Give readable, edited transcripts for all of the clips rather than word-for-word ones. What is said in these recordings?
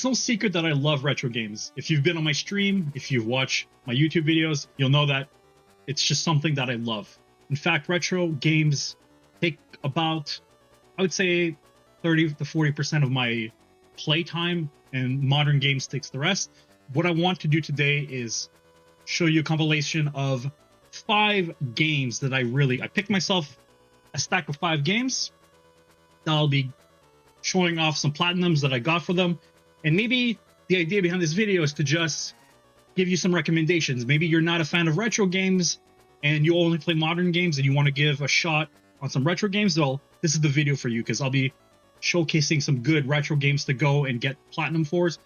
no secret that I love retro games. If you've been on my stream, if you've watched my YouTube videos, you'll know that it's just something that I love. In fact, retro games take about, I would say, 30 to 40% of my playtime, and modern games takes the rest. What I want to do today is show you a compilation of 5 games that I picked myself a stack of 5 games. I'll be showing off some platinums that I got for them. And maybe the idea behind this video is to just give you some recommendations. Maybe you're not a fan of retro games and you only play modern games and you want to give a shot on some retro games. Well, this is the video for you, because I'll be showcasing some good retro games to go and get platinum fors.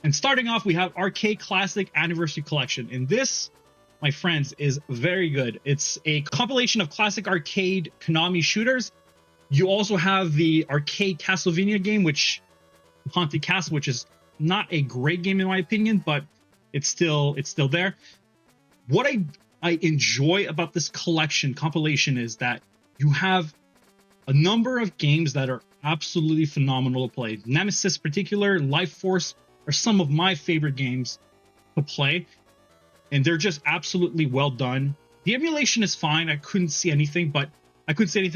And starting off, we have Arcade Classic Anniversary Collection. And this, my friends, is very good. It's a compilation of classic arcade Konami shooters. You also have the arcade Castlevania game, which Haunted Castle, which is not a great game in my opinion, but it's still there. What I enjoy about this compilation is that you have a number of games that are absolutely phenomenal to play. Nemesis particular, Life Force are some of my favorite games to play, and they're just absolutely well done. The emulation is fine. I couldn't see anything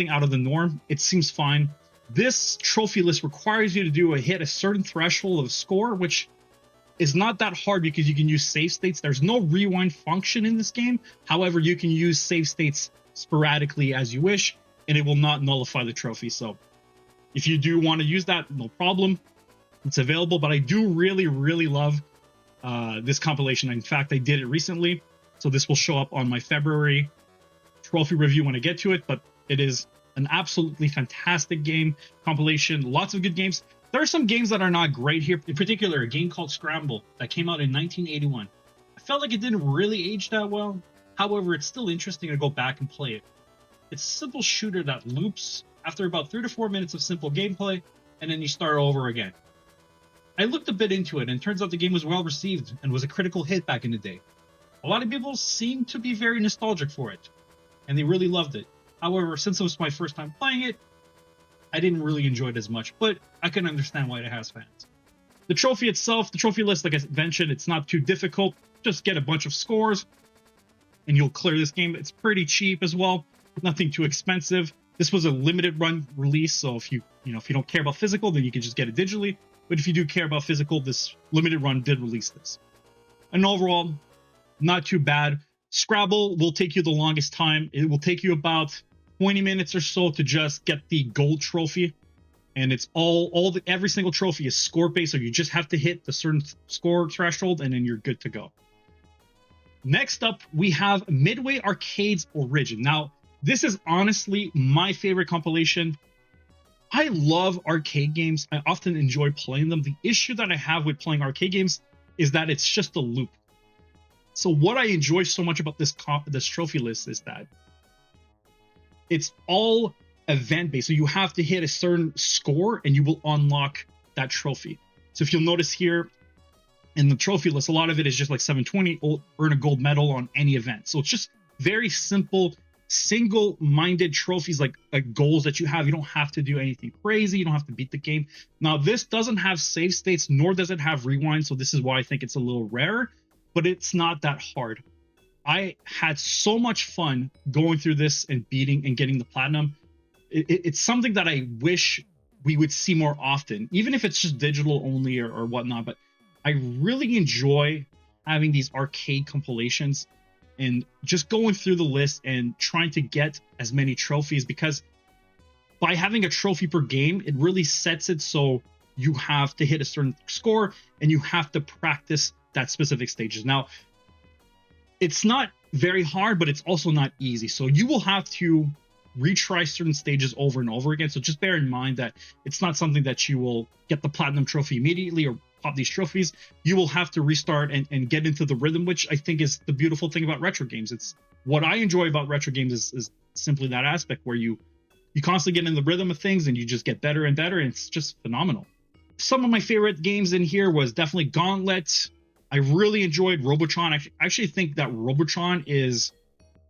out of the norm. It seems fine. This trophy list requires you to hit a certain threshold of score, which is not that hard because you can use save states. There's no rewind function in this game. However, you can use save states sporadically as you wish, and it will not nullify the trophy. So if you do want to use that, no problem. It's available, but I do really, really love this compilation. In fact, I did it recently, so this will show up on my February trophy review when I get to it, but it is an absolutely fantastic game compilation. Lots of good games. There are some games that are not great here. In particular, a game called Scramble that came out in 1981. I felt like it didn't really age that well. However, it's still interesting to go back and play it. It's a simple shooter that loops after about 3 to 4 minutes of simple gameplay, and then you start over again. I looked a bit into it, and it turns out the game was well received and was a critical hit back in the day. A lot of people seem to be very nostalgic for it, and they really loved it. However, since it was my first time playing it, I didn't really enjoy it as much, but I can understand why it has fans. The trophy itself, the trophy list, like I mentioned, it's not too difficult. Just get a bunch of scores, and you'll clear this game. It's pretty cheap as well, nothing too expensive. This was a limited run release, so if you don't care about physical, then you can just get it digitally. But if you do care about physical, this limited run did release this. And overall, not too bad. Scrabble will take you the longest time. It will take you about 20 minutes or so to just get the gold trophy. And it's every single trophy is score based, so you just have to hit the certain score threshold and then you're good to go. Next up, we have Midway Arcade's Origin. Now, this is honestly my favorite compilation. I love arcade games. I often enjoy playing them. The issue that I have with playing arcade games is that it's just a loop. So what I enjoy so much about this trophy list is that it's all event-based. So you have to hit a certain score and you will unlock that trophy. So if you'll notice here in the trophy list, a lot of it is just like 720, earn a gold medal on any event. So it's just very simple, single-minded trophies, like goals that you have. You don't have to do anything crazy. You don't have to beat the game. Now, this doesn't have save states, nor does it have rewind. So this is why I think it's a little rare, but it's not that hard. I had so much fun going through this and beating and getting the platinum. It's something that I wish we would see more often, even if it's just digital only or whatnot. But I really enjoy having these arcade compilations and just going through the list and trying to get as many trophies, because by having a trophy per game, it really sets it so you have to hit a certain score and you have to practice that specific stages. Now, it's not very hard, but it's also not easy. So you will have to retry certain stages over and over again. So just bear in mind that it's not something that you will get the platinum trophy immediately or pop these trophies. You will have to restart and get into the rhythm, which I think is the beautiful thing about retro games. It's what I enjoy about retro games is simply that aspect where you constantly get in the rhythm of things and you just get better and better, and it's just phenomenal. Some of my favorite games in here was definitely Gauntlet. I really enjoyed Robotron. I actually think that Robotron is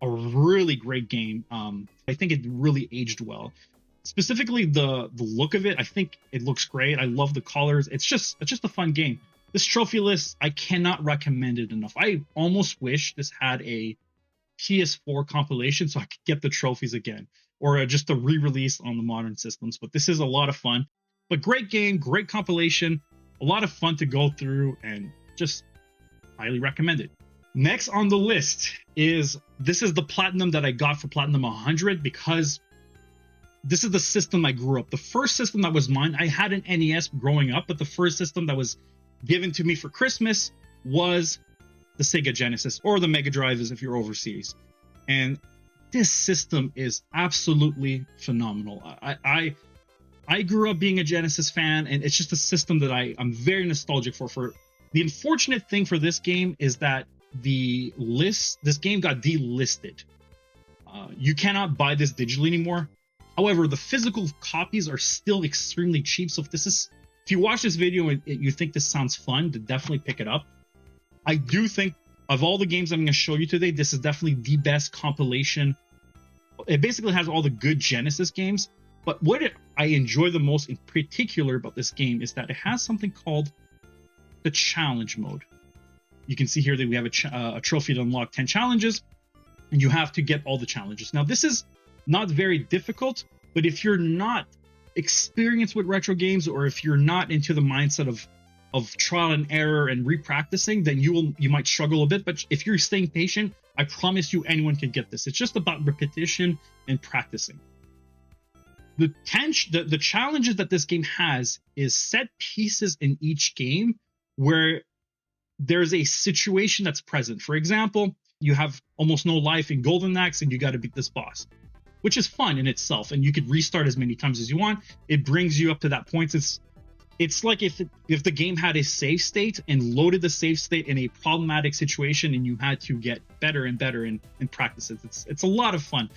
a really great game. I think it really aged well. specifically the look of it. I think it looks great. I love the colors. It's just a fun game. This trophy list, I cannot recommend it enough. I almost wish this had a PS4 compilation so I could get the trophies again, or just a re-release on the modern systems. But this is a lot of fun. But great game, great compilation, a lot of fun to go through, and just highly recommend it. Next on the list is, this is the platinum that I got for Platinum 100, because this is the system I grew up. The first system that was mine, I had an NES growing up, but the first system that was given to me for Christmas was the Sega Genesis, or the Mega Drive if you're overseas. And this system is absolutely phenomenal. I grew up being a Genesis fan, and it's just a system that I'm very nostalgic for. The unfortunate thing for this game is that this game got delisted. You cannot buy this digitally anymore. However, the physical copies are still extremely cheap. So if you watch this video and you think this sounds fun, to definitely pick it up. I do think of all the games I'm going to show you today, this is definitely the best compilation. It basically has all the good Genesis games, but what I enjoy the most in particular about this game is that it has something called the challenge mode. You can see here that we have a trophy to unlock 10 challenges, and you have to get all the challenges. Now, this is not very difficult, but if you're not experienced with retro games, or if you're not into the mindset of trial and error and repracticing, then you might struggle a bit. But if you're staying patient, I promise you anyone can get this. It's just about repetition and practicing. The challenges that this game has is set pieces in each game where there's a situation that's present. For example, you have almost no life in Golden Axe and you got to beat this boss, which is fun in itself, and you could restart as many times as you want. It brings you up to that point. It's like if the game had a save state and loaded the save state in a problematic situation, and you had to get better and better and practice it. It's a lot of fun.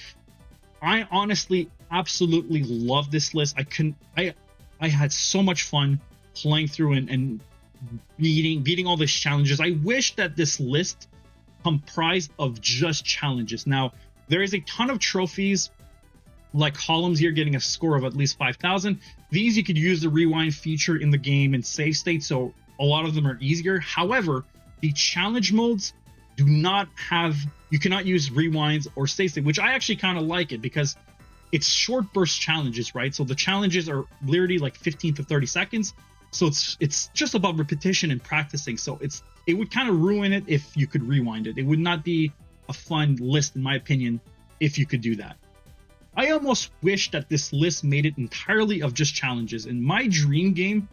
I honestly absolutely love this list. I had so much fun playing through and beating all these challenges. I wish that this list comprised of just challenges. Now, there is a ton of trophies, like columns here, getting a score of at least 5,000. These you could use the rewind feature in the game and save state, so a lot of them are easier. However, the challenge modes do not have, you cannot use rewinds or save state, which I actually kind of like it, because it's short burst challenges, right? So the challenges are literally like 15 to 30 seconds. So it's just about repetition and practicing. So it would kind of ruin it if you could rewind it. It would not be a fun list, in my opinion, if you could do that. I almost wish that this list made it entirely of just challenges. In my dream game,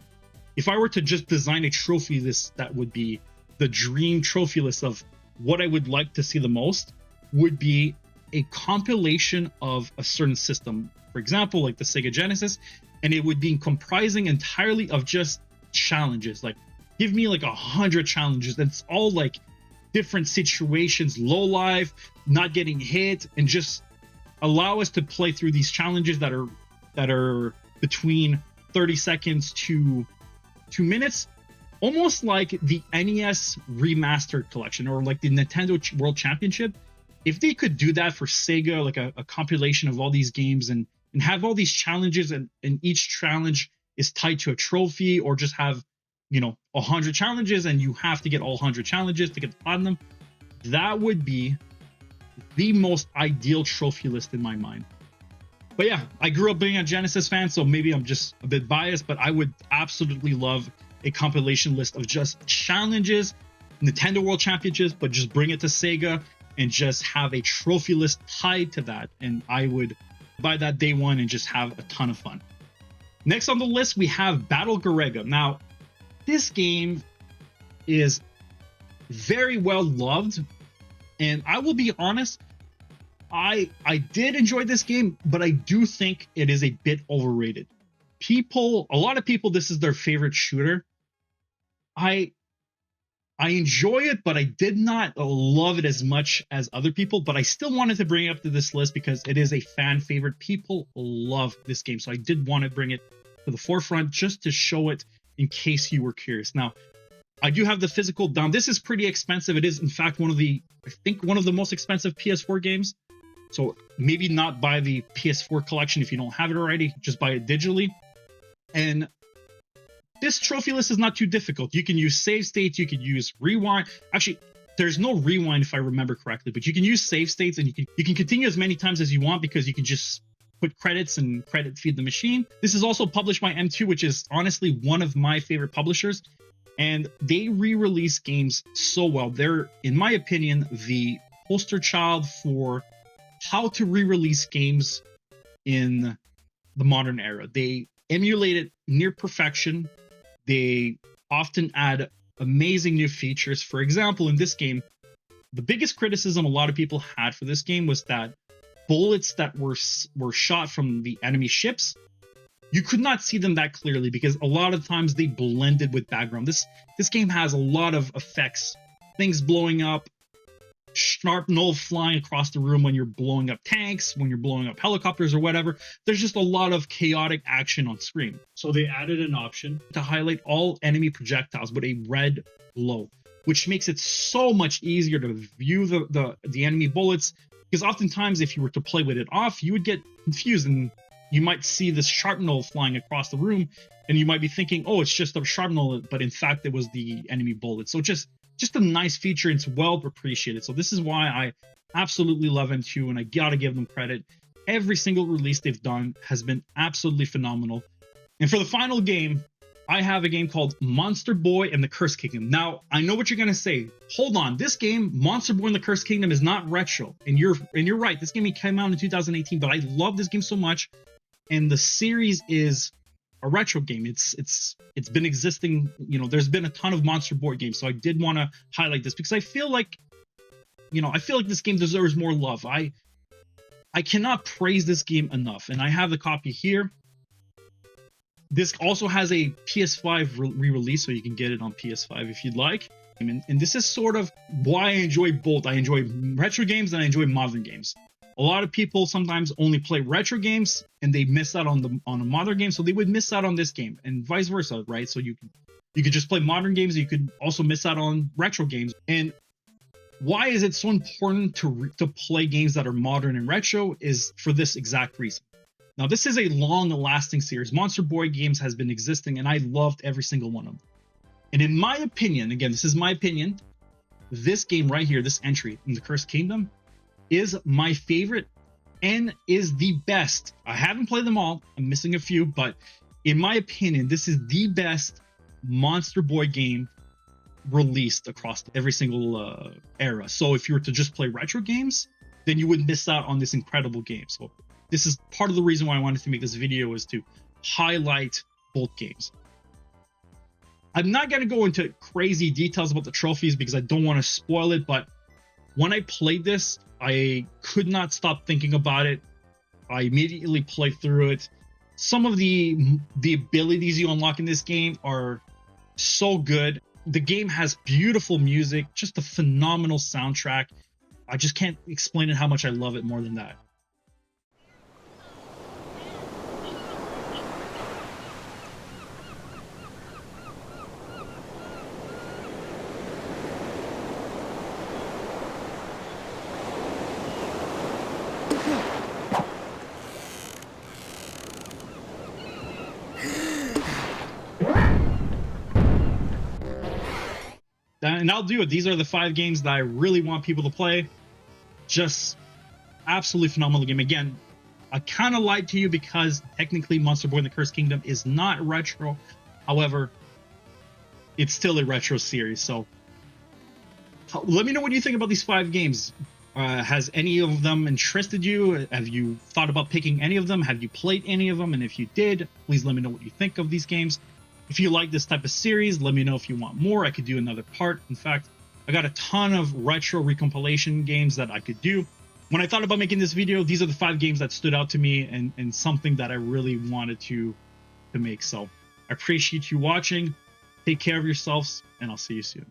if I were to just design a trophy list, that would be the dream trophy list of what I would like to see the most, would be a compilation of a certain system. For example, like the Sega Genesis, and it would be comprising entirely of just challenges. Like, give me like 100 challenges. That's all like different situations, low life, not getting hit, and just allow us to play through these challenges that are between 30 seconds to 2 minutes, almost like the NES remastered collection, or like the Nintendo World Championship. If they could do that for Sega, like a compilation of all these games, and have all these challenges, and each challenge is tied to a trophy, or just have 100 challenges and you have to get all 100 challenges to get the platinum, that would be the most ideal trophy list in my mind. But yeah, I grew up being a Genesis fan, so maybe I'm just a bit biased, but I would absolutely love a compilation list of just challenges, Nintendo World Championships, but just bring it to Sega and just have a trophy list tied to that, and I would buy that day one and just have a ton of fun. Next on the list, we have Battle Garega. Now, this game is very well loved, and I will be honest, I did enjoy this game, but I do think it is a bit overrated. A lot of people, this is their favorite shooter. I enjoy it, but I did not love it as much as other people, but I still wanted to bring it up to this list because it is a fan favorite. People love this game, so I did want to bring it to the forefront just to show it in case you were curious. Now, I do have the physical down. This is pretty expensive. It is, in fact, one of the most expensive PS4 games. So maybe not buy the PS4 collection if you don't have it already, just buy it digitally. And this trophy list is not too difficult. You can use save states, you can use rewind. Actually, there's no rewind if I remember correctly, but you can use save states, and you can continue as many times as you want, because you can just put credits and credit feed the machine. This is also published by M2, which is honestly one of my favorite publishers, and they re-release games so well. They're, in my opinion, the poster child for how to re-release games in the modern era. They emulate it near perfection. They often add amazing new features. For example, in this game, the biggest criticism a lot of people had for this game was that bullets that were shot from the enemy ships, you could not see them that clearly, because a lot of times they blended with background. This game has a lot of effects, things blowing up, shrapnel flying across the room when you're blowing up tanks, when you're blowing up helicopters or whatever. There's just a lot of chaotic action on screen. So they added an option to highlight all enemy projectiles with a red glow, which makes it so much easier to view the enemy bullets, because oftentimes if you were to play with it off, you would get confused, and you might see this shrapnel flying across the room, and you might be thinking, oh, it's just a shrapnel, but in fact it was the enemy bullet. So just a nice feature. It's well appreciated. So this is why I absolutely love M2, and I gotta give them credit. Every single release they've done has been absolutely phenomenal. And for the final game, I have a game called Monster Boy and the Cursed Kingdom. Now, I know what you're gonna say. Hold on, this game, Monster Boy and the Cursed Kingdom, is not retro. And you're right. This game came out in 2018, but I love this game so much. And the series is a retro game. It's been existing. You know, there's been a ton of Monster Boy games, so I did want to highlight this because I feel like this game deserves more love. I cannot praise this game enough, and I have the copy here. This also has a PS5 re-release, so you can get it on PS5 if you'd like. And this is sort of why I enjoy both. I enjoy retro games and I enjoy modern games. A lot of people sometimes only play retro games and they miss out on a modern game, so they would miss out on this game, and vice versa, right? So you could just play modern games, you could also miss out on retro games. And why is it so important to play games that are modern and retro is for this exact reason. Now, this is a long-lasting series. Monster Boy games has been existing, and I loved every single one of them. And in my opinion, again, this is my opinion, this game right here, this entry in the Cursed Kingdom, is my favorite and is the best. I haven't played them all. I'm missing a few, but in my opinion, this is the best Monster Boy game released across every single era. So if you were to just play retro games, then you would miss out on this incredible game. So this is part of the reason why I wanted to make this video, is to highlight both games. I'm not going to go into crazy details about the trophies because I don't want to spoil it, but when I played this, I could not stop thinking about it. I immediately played through it. Some of the abilities you unlock in this game are so good. The game has beautiful music, just a phenomenal soundtrack. I just can't explain it how much I love it more than that. And I'll do it. These are the 5 games that I really want people to play. Just absolutely phenomenal game. Again, I kind of lied to you because technically Monster Boy and the Cursed Kingdom is not retro. However, it's still a retro series. So let me know what you think about these 5 games. Has any of them interested you? Have you thought about picking any of them? Have you played any of them? And if you did, please let me know what you think of these games. If you like this type of series, let me know if you want more. I could do another part. In fact, I got a ton of retro recompilation games that I could do. When I thought about making this video, these are the 5 games that stood out to me and something that I really wanted to make. So I appreciate you watching. Take care of yourselves, and I'll see you soon.